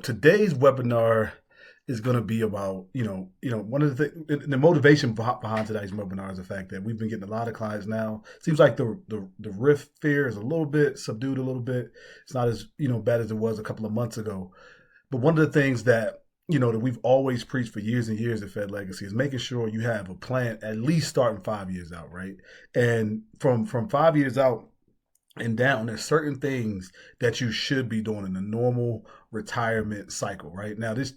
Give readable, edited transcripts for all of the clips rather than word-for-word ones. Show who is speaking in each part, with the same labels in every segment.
Speaker 1: Today's webinar is going to be about, one of the motivation behind today's webinar is the fact that we've been getting a lot of clients now. Seems like the risk fear is a little bit subdued, a little bit. It's not as, bad as it was a couple of months ago. But one of the things that, that we've always preached for years and years at Fed Legacy is making sure you have a plan at least starting 5 years out, right? And from 5 years out and down, there's certain things that you should be doing in a normal retirement cycle. Right now, this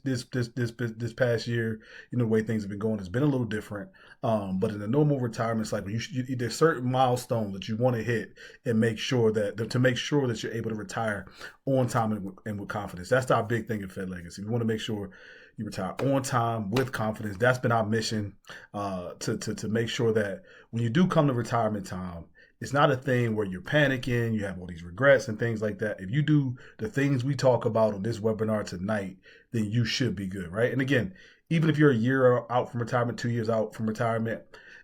Speaker 1: past year, the way things have been going has been a little different. But in a normal retirement cycle, there's certain milestones that you want to hit and make sure that you're able to retire on time and with confidence. That's our big thing at Fed Legacy. We want to make sure you retire on time with confidence. That's been our mission, to make sure that when you do come to retirement time, it's not a thing where you're panicking, you have all these regrets and things like that. If you do the things we talk about on this webinar tonight, then you should be good, right? And again, even if you're a year out from retirement, 2 years out from retirement,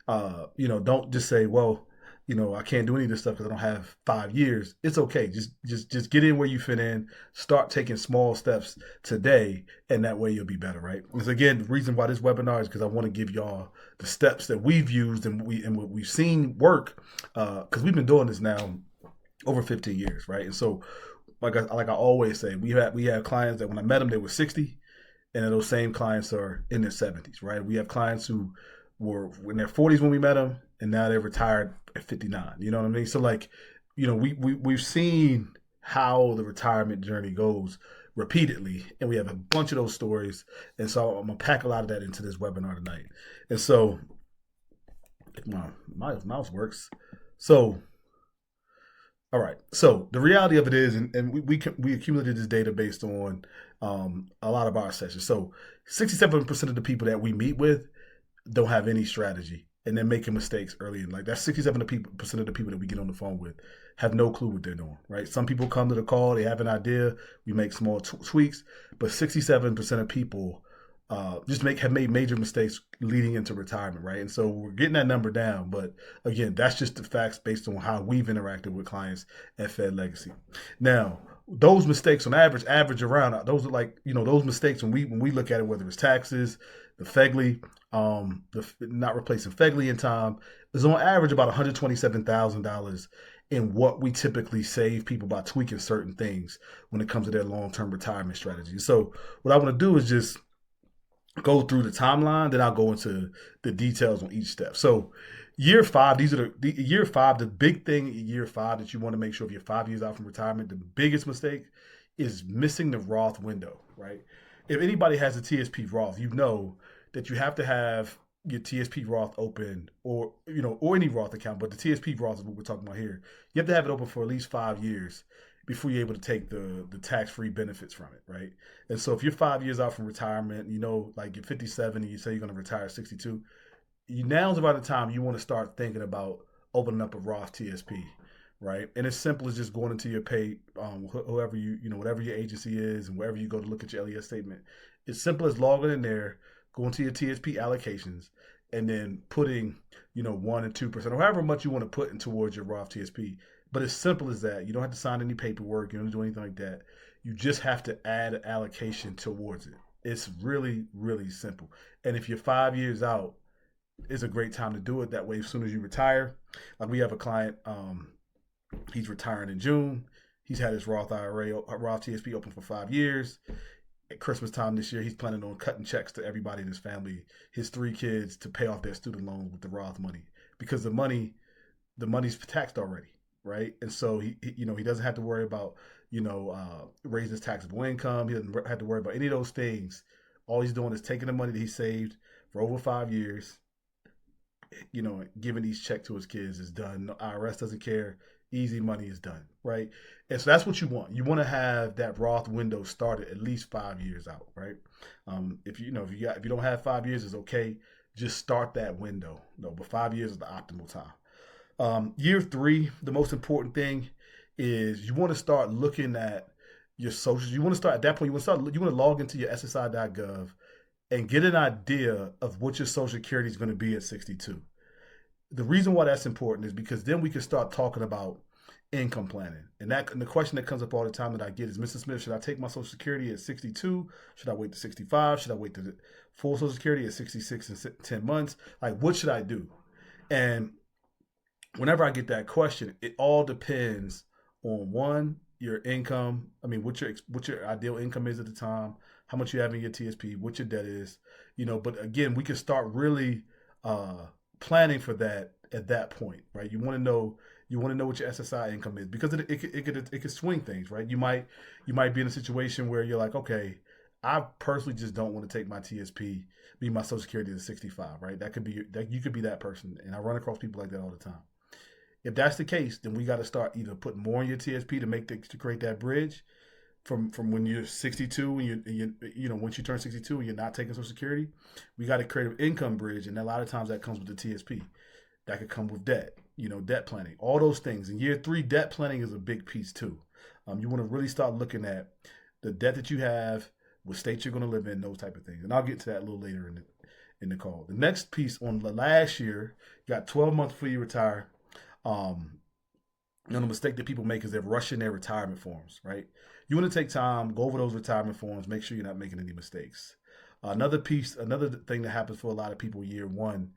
Speaker 1: don't just say, well, I can't do any of this stuff because I don't have 5 years. It's okay. Just get in where you fit in. Start taking small steps today, and that way you'll be better, right? Because again, the reason why this webinar is because I want to give y'all the steps that we've used and what we've seen work, because we've been doing this now over 15 years, right? And so, like I always say, we have clients that when I met them, they were 60, and those same clients are in their 70s, right? We have clients who were in their 40s when we met them, and now they're retired at 59. You know what I mean? So we've seen how the retirement journey goes repeatedly, and we have a bunch of those stories. And so I'm gonna pack a lot of that into this webinar tonight. And so, if my mouse works, so. All right. So the reality of it is, and we accumulated this data based on a lot of our sessions. So 67% of the people that we meet with don't have any strategy, and they're making mistakes early in life. That's 67% of the people that we get on the phone with have no clue what they're doing, right? Some people come to the call, they have an idea, we make small tweaks, but 67% of people have made major mistakes leading into retirement, right? And so we're getting that number down, but again, that's just the facts based on how we've interacted with clients at Fed Legacy. Now, those mistakes on average around, those are like, those mistakes when we look at it, whether it's taxes, the FEGLI, not replacing FEGLI in time, is on average about $127,000 in what we typically save people by tweaking certain things when it comes to their long-term retirement strategy. So what I want to do is just go through the timeline, then I'll go into the details on each step. So year 5, the big thing in year 5 that you want to make sure if you're 5 years out from retirement, the biggest mistake is missing the Roth window, right? If anybody has a TSP Roth, you know that you have to have your TSP Roth open, or any Roth account, but the TSP Roth is what we're talking about here. You have to have it open for at least 5 years before you're able to take the tax-free benefits from it, right? And so if you're 5 years out from retirement, like you're 57 and you say you're going to retire at 62, now's about the time you want to start thinking about opening up a Roth TSP, right? And it's simple as just going into your pay, whoever whatever your agency is, and wherever you go to look at your LES statement. It's simple as logging in there, going to your TSP allocations, and then putting, 1 and 2%, or however much you want to put in towards your Roth TSP. But it's simple as that. You don't have to sign any paperwork. You don't have to do anything like that. You just have to add an allocation towards it. It's really, really simple. And if you're 5 years out, it's a great time to do it. That way, as soon as you retire, like we have a client, he's retiring in June. He's had his Roth IRA, Roth TSP open for 5 years. At Christmas time this year, he's planning on cutting checks to everybody in his family, his 3 kids, to pay off their student loans with the Roth money, because the money's taxed already, right? And so he doesn't have to worry about raising his taxable income. He doesn't have to worry about any of those things. All he's doing is taking the money that he saved for over 5 years, giving these checks to his kids is done. The IRS doesn't care. Easy money is done, right? And so that's what you want. You want to have that Roth window started at least 5 years out, right? If you don't have 5 years, it's okay. Just start that window. No, but 5 years is the optimal time. Year 3, the most important thing is you want to start looking at your socials. You want to start at that point. You want to log into your SSI.gov and get an idea of what your Social Security is going to be at 62. The reason why that's important is because then we can start talking about income planning. And the question that comes up all the time that I get is, Mr. Smith, should I take my Social Security at 62? Should I wait to 65? Should I wait to the full Social Security at 66 and 10 months? Like, what should I do? And whenever I get that question, it all depends on one, your income. I mean, what your ideal income is at the time, how much you have in your TSP, what your debt is, But again, we can start really planning for that at that point, right? You want to know what your SSI income is, because it could swing things, right? You might be in a situation where you're like, okay, I personally just don't want to take my TSP, my Social Security to 65, right? You could be that person, and I run across people like that all the time. If that's the case, then we got to start either putting more in your TSP to create that bridge from when you're 62 and once you turn 62 and you're not taking Social Security. We got to create an income bridge, and a lot of times that comes with the TSP. That could come with debt, debt planning, all those things. In year 3, debt planning is a big piece too. You want to really start looking at the debt that you have, what state you're going to live in, those type of things. And I'll get to that a little later in the call. The next piece, on the last year, you got 12 months before you retire. The mistake that people make is they're rushing their retirement forms, right? You want to take time, go over those retirement forms, make sure you're not making any mistakes. Another thing that happens for a lot of people year 1,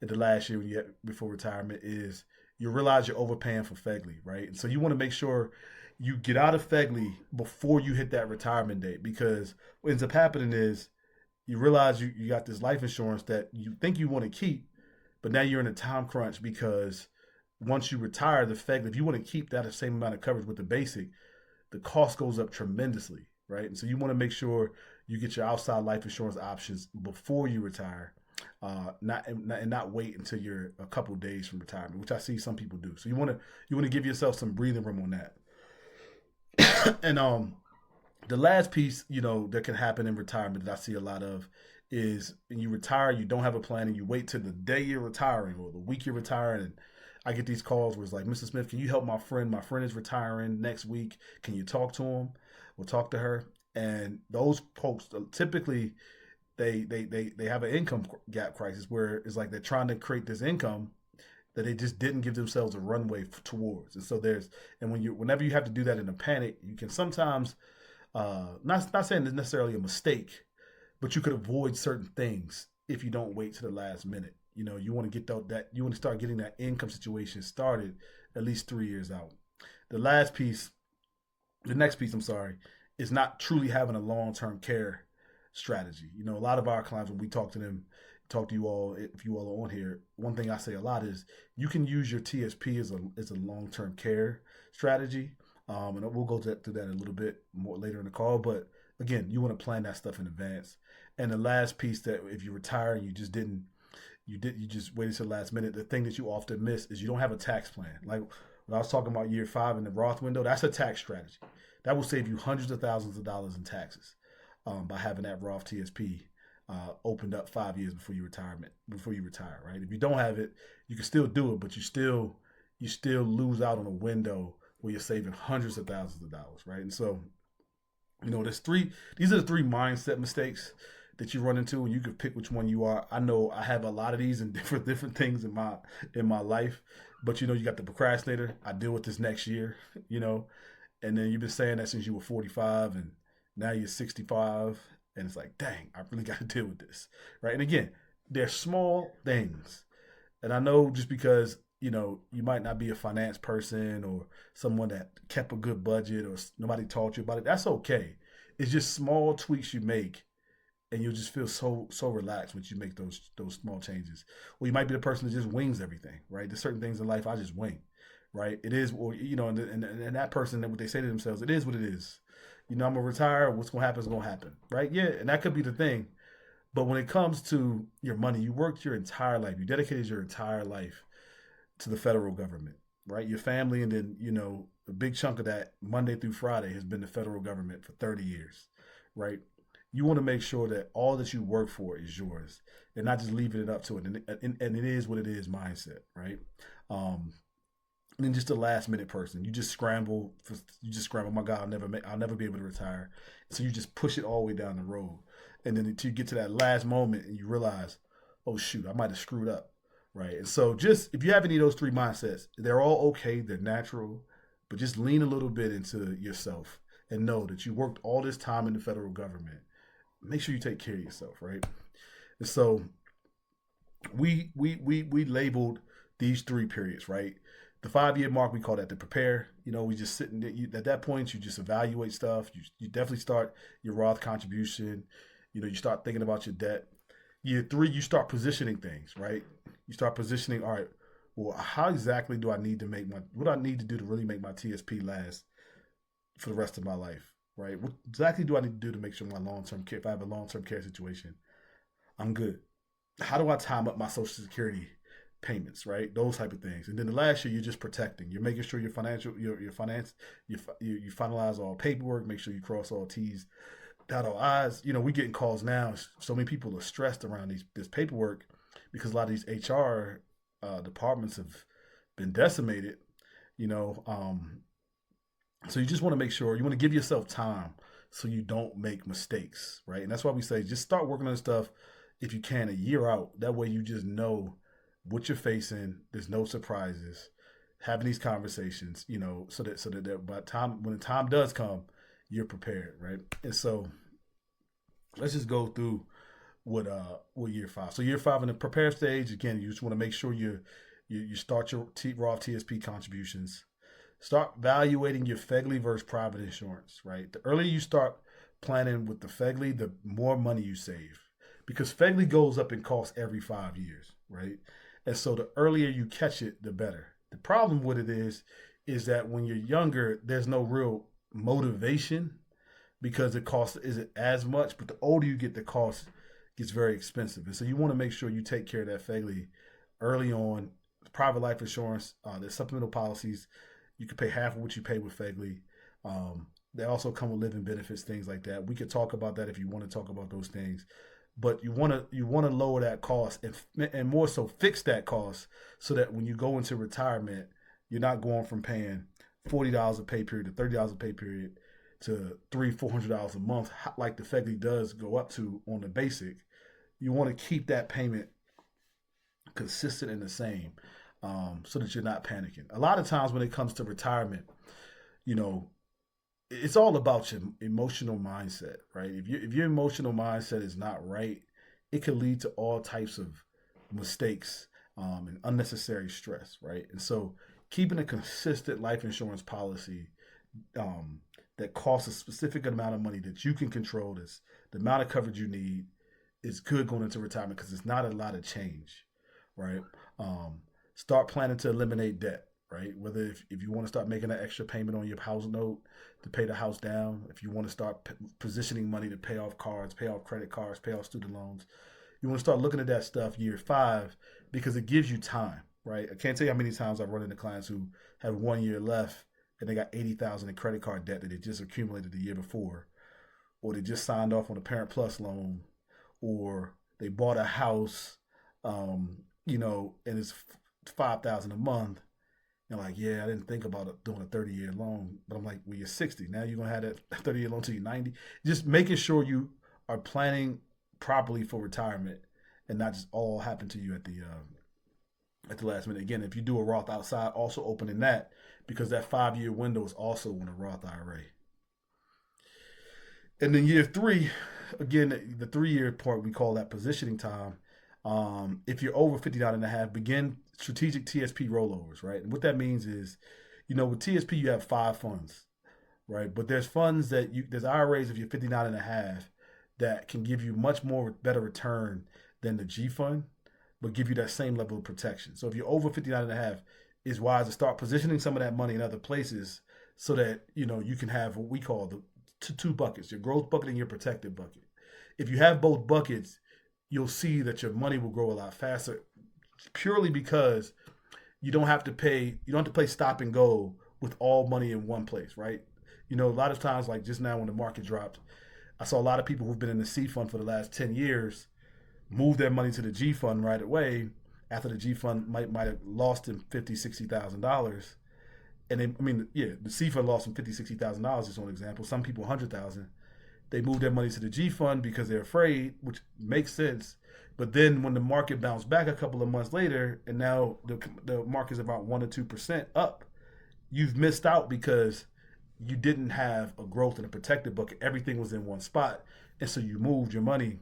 Speaker 1: in the last year before retirement, is you realize you're overpaying for FEGLI, right? And so you want to make sure you get out of FEGLI before you hit that retirement date, because what ends up happening is you realize you got this life insurance that you think you want to keep, but now you're in a time crunch, because once you retire the FEGLI, if you want to keep that same amount of coverage with the basic, the cost goes up tremendously, right? And so you want to make sure you get your outside life insurance options before you retire, not wait until you're a couple days from retirement, which I see some people do. So you want to give yourself some breathing room on that. And the last piece, that can happen in retirement that I see a lot of is, when you retire, you don't have a plan, and you wait till the day you're retiring or the week you're retiring. And I get these calls where it's like, Mr. Smith, can you help my friend? My friend is retiring next week. Can you talk to him? We'll talk to her. And those folks typically, they have an income gap crisis, where it's like they're trying to create this income that they just didn't give themselves a runway towards. And so whenever you have to do that in a panic, you can sometimes, not saying it's necessarily a mistake, but you could avoid certain things if you don't wait to the last minute. You want to get you want to start getting that income situation started at least 3 years out. The next piece, is not truly having a long-term care strategy. A lot of our clients, when we talk to you all, if you all are on here, one thing I say a lot is you can use your TSP as a long-term care strategy. And we'll go through that a little bit more later in the call. But again, you want to plan that stuff in advance. And the last piece, that if you retire and you just waited till the last minute, the thing that you often miss is you don't have a tax plan. Like when I was talking about year 5 in the Roth window, that's a tax strategy. That will save you hundreds of thousands of dollars in taxes by having that Roth TSP opened up 5 years before you retire, right? If you don't have it, you can still do it, but you still lose out on a window where you're saving hundreds of thousands of dollars, right? And so, these are the 3 mindset mistakes that you run into, and you can pick which one you are. I know I have a lot of these in different things in my life, but you got the procrastinator. I deal with this next year, and then you've been saying that since you were 45, and now you're 65, and it's like, dang, I really got to deal with this, right? And again, they're small things, and I know just because you might not be a finance person or someone that kept a good budget or nobody taught you about it. That's okay. It's just small tweaks you make, and you'll just feel so relaxed when you make those small changes. Or you might be the person that just wings everything, right? There's certain things in life I just wing, right? It is, or and that person, that what they say to themselves, it is what it is. I'm gonna retire. What's gonna happen is gonna happen, right? Yeah, and that could be the thing. But when it comes to your money, you worked your entire life. You dedicated your entire life to the federal government, right? Your family, and then a big chunk of that Monday through Friday has been the federal government for 30 years, right? You want to make sure that all that you work for is yours, and not just leaving it up to it. And it is what it is mindset, right? And then just a last minute person, you just scramble. My God, I'll never be able to retire. So you just push it all the way down the road, and then until you get to that last moment and you realize, oh shoot, I might have screwed up, right? And so just if you have any of those 3 mindsets, they're all okay. They're natural. but just lean a little bit into yourself and know that you worked all this time in the federal government. Make sure you take care of yourself, right? And so we labeled these 3 periods, right? The 5-year mark, we call that the prepare. We just sitting there. At that point, you just evaluate stuff. You definitely start your Roth contribution. You start thinking about your debt. Year 3, you start positioning things, right? You start positioning, all right, well, how exactly do I need to what do I need to do to really make my TSP last for the rest of my life, right? What exactly do I need to do to make sure my long-term care, if I have a long-term care situation, I'm good? How do I time up my Social Security payments, right? Those type of things. And then the last year, you're just protecting. You're making sure you finalize all paperwork, make sure you cross all T's, dot all I's. We getting calls now. So many people are stressed around this paperwork because a lot of these HR departments have been decimated. So you just want to make sure you want to give yourself time so you don't make mistakes, right? And that's why we say just start working on stuff if you can a year out. That way you just know what you're facing. There's no surprises. Having these conversations, so that by the time when the time does come, you're prepared, right? And so let's just go through what year 5. So year 5 in the prepare stage, again, you just want to make sure you start your Roth TSP contributions. Start evaluating your FEGLI versus private insurance, right? The earlier you start planning with the FEGLI, the more money you save, because FEGLI goes up in cost every 5 years, right? And so the earlier you catch it, the better. The problem with it is that when you're younger, there's no real motivation because the cost isn't as much, but the older you get, the cost gets very expensive. And so you want to make sure you take care of that FEGLI early on. Private life insurance, there's supplemental policies. You can pay half of what you pay with FEGLI. They also come with living benefits, things like that. We could talk about that if you want to talk about those things. But you want to lower that cost and more so fix that cost so that when you go into retirement, you're not going from paying $40 a pay period to $30 a pay period to $300-$400 a month like the FEGLI does go up to on the basic. You want to keep that payment consistent and the same, so that you're not panicking. A lot of times when it comes to retirement, it's all about your emotional mindset, right? If your emotional mindset is not right, it can lead to all types of mistakes and unnecessary stress, right? And so keeping a consistent life insurance policy that costs a specific amount of money that you can control, this the amount of coverage you need, is good going into retirement because it's not a lot of change, right? Start planning to eliminate debt, right? Whether if you want to start making an extra payment on your house note to pay the house down, if you want to start positioning money to pay off cards, pay off credit cards, pay off student loans, you want to start looking at that stuff year 5 because it gives you time, right? I can't tell you how many times I've run into clients who have 1 year left and they got $80,000 in credit card debt that they just accumulated the year before, or they just signed off on a Parent Plus loan, or they bought a house, and it's $5,000 a month. And like, yeah, I didn't think about it doing a 30-year loan, but I'm like, well, you're 60 now. You're gonna have that 30-year loan till you're 90. Just making sure you are planning properly for retirement and not just all happen to you at the last minute. Again, if you do a Roth outside, also opening that because that 5-year window is also on a Roth IRA. And then year 3, again, the 3-year part, we call that positioning time. If you're over 59 and a half, begin strategic TSP rollovers, right? And what that means is, with TSP, you have 5 funds, right? But there's funds there's IRAs if you're 59 and a half that can give you much more better return than the G fund, but give you that same level of protection. So if you're over 59 and a half, it's wise to start positioning some of that money in other places so that, you can have what we call the 2 buckets, your growth bucket and your protected bucket. If you have both buckets, you'll see that your money will grow a lot faster purely because you don't have to play stop and go with all money in one place, right? A lot of times, like just now when the market dropped, I saw a lot of people who've been in the C fund for the last 10 years move their money to the G fund right away after the G fund might have lost them $50,000, $60,000. And the C fund lost them $50,000, $60,000, just one example. Some people $100,000. They move their money to the G fund because they're afraid, which makes sense. But then when the market bounced back a couple of months later, and now the market's about 1 or 2% up, you've missed out because you didn't have a growth and a protected bucket. Everything was in one spot, and so you moved your money.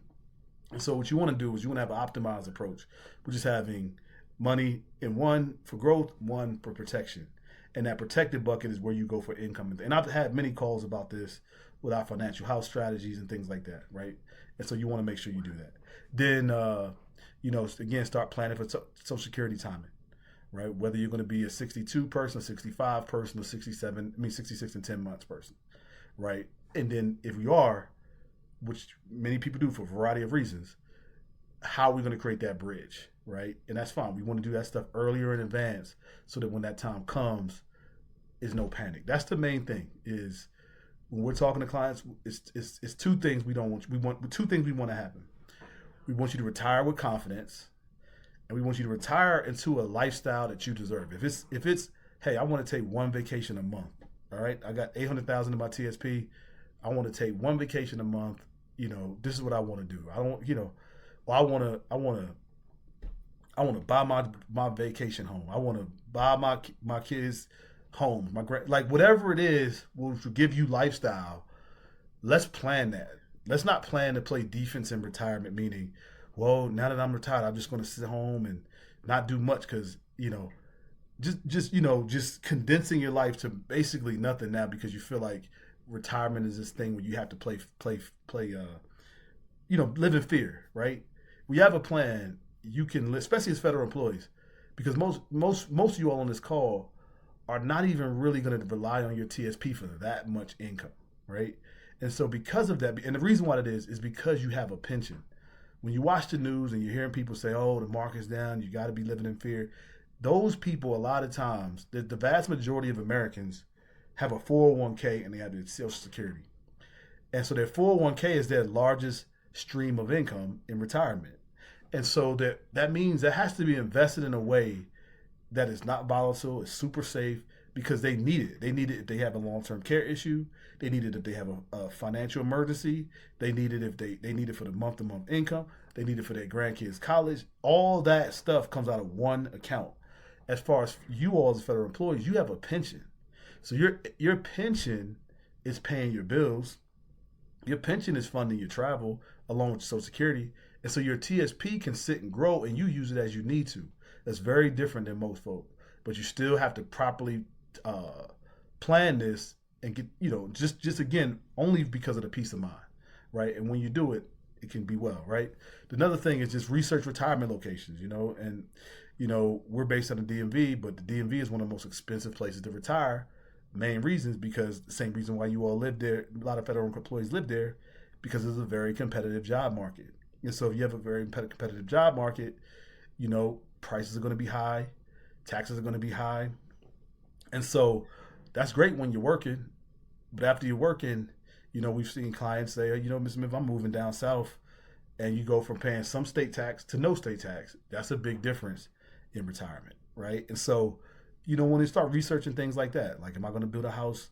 Speaker 1: And so what you want to do is you want to have an optimized approach, which is having money in one for growth, one for protection. And that protected bucket is where you go for income. And I've had many calls about this with our financial house strategies and things like that, right? And so you want to make sure you do that. Then, again, start planning for Social Security timing, right? Whether you're going to be a 62 person, a 65 person, or 66 and 10 months person, right? And then if you are, which many people do for a variety of reasons, how are we going to create that bridge, right? And that's fine. We want to do that stuff earlier in advance so that when that time comes, is no panic. That's the main thing. Is when we're talking to clients, it's two things we don't want. We want two things we want to happen. We want you to retire with confidence, and we want you to retire into a lifestyle that you deserve. If it's hey, I want to take one vacation a month. All right, I got 800,000 in my TSP. I want to take one vacation a month. This is what I want to do. I don't, well, I want to buy my vacation home. I want to buy my kids home. Whatever it is will give you lifestyle. Let's plan that. Let's not plan to play defense in retirement. Meaning, well, now that I'm retired, I'm just going to sit home and not do much because just condensing your life to basically nothing now because you feel like retirement is this thing where you have to play live in fear, right? We have a plan. You can, especially as federal employees, because most of you all on this call are not even really going to rely on your TSP for that much income, right? And so because of that, and the reason why it is because you have a pension. When you watch the news and you're hearing people say, oh, the market's down, you got to be living in fear. Those people, a lot of times, the vast majority of Americans have a 401k and they have their Social Security. And so their 401k is their largest stream of income in retirement. And so that means that has to be invested in a way that is not volatile, is super safe, because they need it. They need it if they have a long-term care issue. They need it if they have a financial emergency. They need it if they need it for the month-to-month income. They need it for their grandkids' college. All that stuff comes out of one account. As far as you all as federal employees, you have a pension. So your pension is paying your bills. Your pension is funding your travel along with your Social Security. And so your TSP can sit and grow and you use it as you need to. That's very different than most folk. But you still have to properly plan this and get, just again, only because of the peace of mind, right? And when you do it, it can be well, right? Another thing is just research retirement locations, and, we're based on the DMV, but the DMV is one of the most expensive places to retire. Main reasons because the same reason why you all live there, a lot of federal employees live there, because it's a very competitive job market. And so if you have a very competitive job market, prices are going to be high, taxes are going to be high. And so that's great when you're working, but after you're working, we've seen clients say, Ms. Smith, I'm moving down south, and you go from paying some state tax to no state tax. That's a big difference in retirement, right? And so, when they start researching things like that, like, am I going to build a house,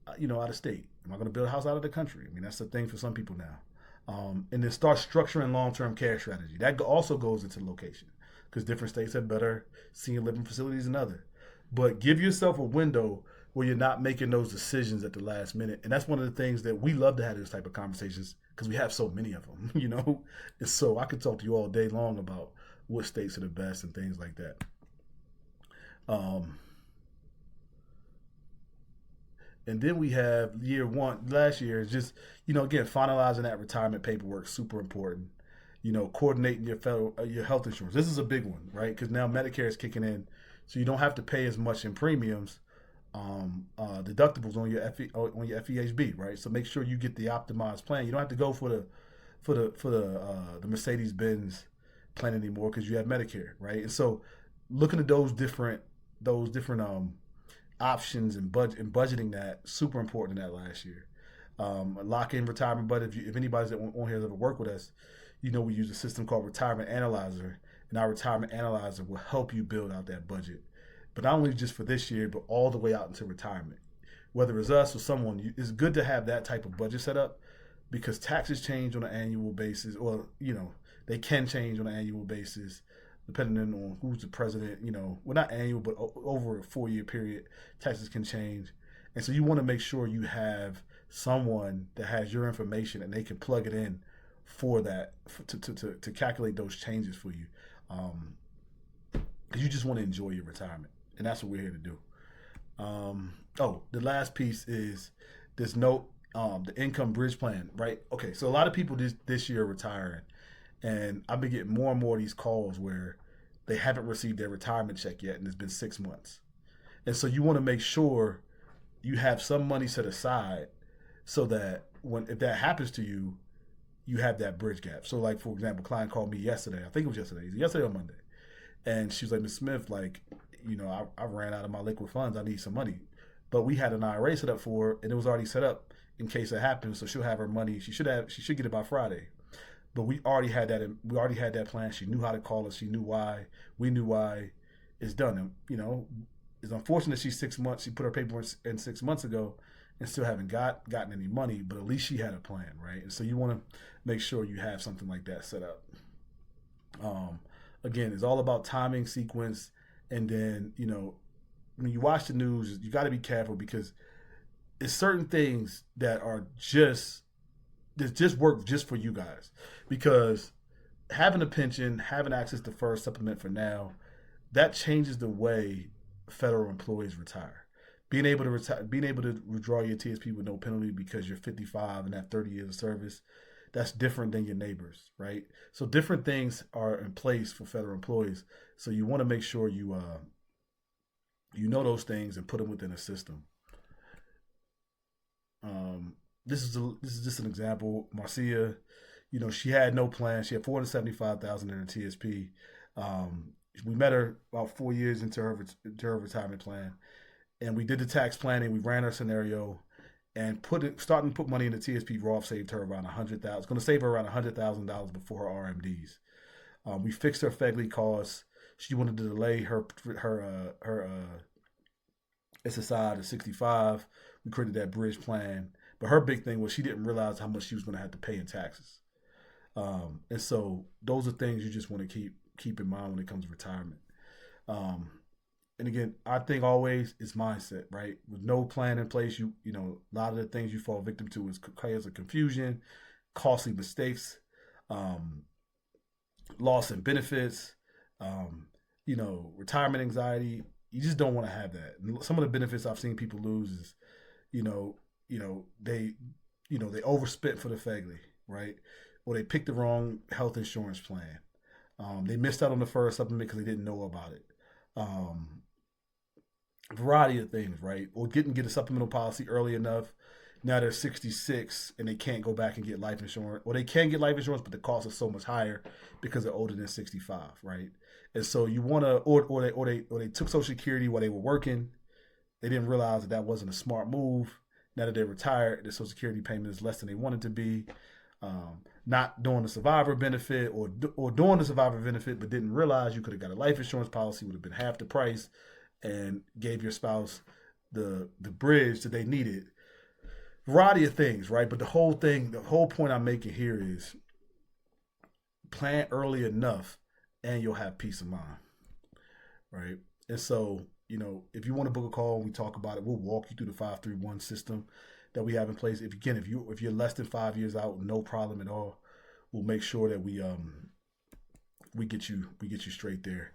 Speaker 1: out of state? Am I going to build a house out of the country? I mean, that's a thing for some people now. And then start structuring long-term care strategy. That also goes into location because different states have better senior living facilities than others. But give yourself a window where you're not making those decisions at the last minute. And that's one of the things that we love to have this type of conversations because we have so many of them, And so I could talk to you all day long about what states are the best and things like that. And then we have last year is just, again, finalizing that retirement paperwork, super important. Coordinating your health insurance. This is a big one, right? Because now Medicare is kicking in, so you don't have to pay as much in premiums, deductibles on your FEHB, right? So make sure you get the optimized plan. You don't have to go for the Mercedes-Benz plan anymore because you have Medicare, right? And so looking at those different options and budgeting that, super important in that last year. Lock in retirement budget. If anybody's that on here has ever worked with us, we use a system called Retirement Analyzer, and our Retirement Analyzer will help you build out that budget. But not only just for this year, but all the way out into retirement. Whether it's us or someone, it's good to have that type of budget set up because taxes change on an annual basis, or, they can change on an annual basis. depending on who's the president. Well, not annual, but over a 4-year period, taxes can change. And so you want to make sure you have someone that has your information and they can plug it in for that to calculate those changes for you. Because you just want to enjoy your retirement, and that's what we're here to do. The last piece is this note, the income bridge plan, right? Okay, so a lot of people this year are retiring, and I've been getting more and more of these calls where they haven't received their retirement check yet, and it's been 6 months. And so you want to make sure you have some money set aside so that if that happens to you, you have that bridge gap. So, like, for example, a client called me yesterday. I think it was yesterday or Monday. And she was like, Ms. Smith, like, I ran out of my liquid funds. I need some money. But we had an IRA set up for her, and it was already set up in case it happens. So she'll have her money. She should get it by Friday. But we already had that. We already had that plan. She knew how to call us. She knew why. We knew why. It's done. And, it's unfortunate she's 6 months. She put her paperwork in 6 months ago, and still haven't gotten any money. But at least she had a plan, right? And so you want to make sure you have something like that set up. Again, it's all about timing, sequence, and then when you watch the news, you got to be careful because it's certain things that just work just for you guys. Because having a pension, having access to FERS supplement for now, that changes the way federal employees retire. Being able to withdraw your TSP with no penalty because you're 55 and have 30 years of service, that's different than your neighbors, right? So different things are in place for federal employees. So you want to make sure you know those things and put them within a system. This is just an example. Marcia, she had no plan. She had $475,000 in her TSP. We met her about 4 years into her retirement plan, and we did the tax planning. We ran our scenario, and starting to put money in the TSP Roth saved her around $100,000. It's going to save her around $100,000 before her RMDs. We fixed her FEGLI costs. She wanted to delay her SSI to 65. We created that bridge plan, but her big thing was she didn't realize how much she was going to have to pay in taxes. And so those are things you just want to keep in mind when it comes to retirement. And again, I think always it's mindset, right? With no plan in place, a lot of the things you fall victim to is chaos of confusion, costly mistakes, loss in benefits, retirement anxiety. You just don't want to have that. And some of the benefits I've seen people lose is, they overspent for the FEGLI, right? Or they picked the wrong health insurance plan. They missed out on the FERS supplement because they didn't know about it. Variety of things, right? Or didn't get a supplemental policy early enough. Now they're 66 and they can't go back and get life insurance. Or they can get life insurance, but the cost is so much higher because they're older than 65, right? And so you want to, or they took Social Security while they were working. They didn't realize that wasn't a smart move. Now that they're retired, the Social Security payment is less than they want it to be. Not doing the survivor benefit or doing the survivor benefit, but didn't realize you could have got a life insurance policy, would have been half the price, and gave your spouse the bridge that they needed. Variety of things, right? But the whole point I'm making here is plan early enough and you'll have peace of mind, right? And so, if you want to book a call and we talk about it, we'll walk you through the 531 system that we have in place. If you're less than 5 years out, no problem at all. We'll make sure that we get you straight there.